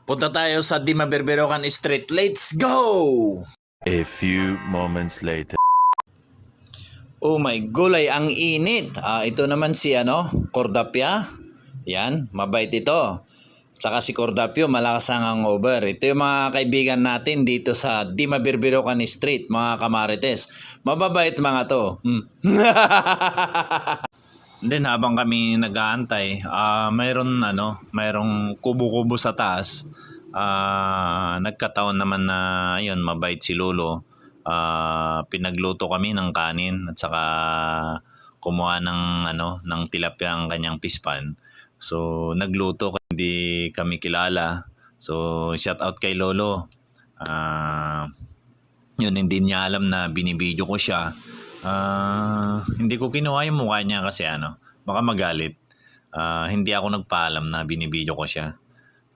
Punta tayo sa Dimaberberokan Street. Let's go! A few moments later. Oh my gulay, ang init. Ito naman si Cordapia. Yan, mabait ito. Saka si Cordapio, malakas ang hangover. Ito yung mga kaibigan natin dito sa Dimaberberokan Street, mga kamarites. Mababait mga to. Then habang kami nag-aantay, mayroong kubo-kubo sa taas. Nagkataon naman na yun, mabait si Lolo. Pinagluto kami ng kanin at saka kumuha ng tilapia ang kanyang pispan. So nagluto, hindi kami kilala. So shout out kay Lolo. Yun, hindi niya alam na binibidyo ko siya. Hindi ko kinuha yung mukha niya kasi baka magalit. Hindi ako nagpaalam na binibidyo ko siya.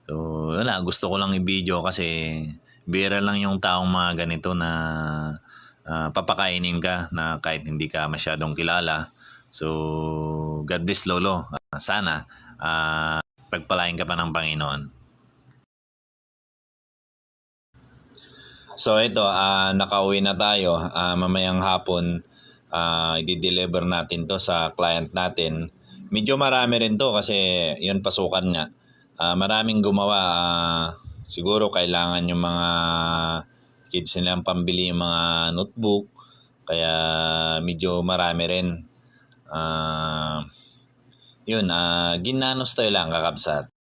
So wala, gusto ko lang i-video kasi bira lang yung taong mga ganito na papakainin ka na kahit hindi ka masyadong kilala. So God bless Lolo. Sana pagpalain ka pa ng Panginoon. So ito, nakauwi na tayo. Mamayang hapon, i-deliver natin to sa client natin. Medyo marami rin to kasi yun, pasukan nga. Maraming gumawa. Siguro kailangan yung mga kids nilang pambili yung mga notebook. Kaya medyo marami rin. Yun, ginanos tayo lang kakabsat.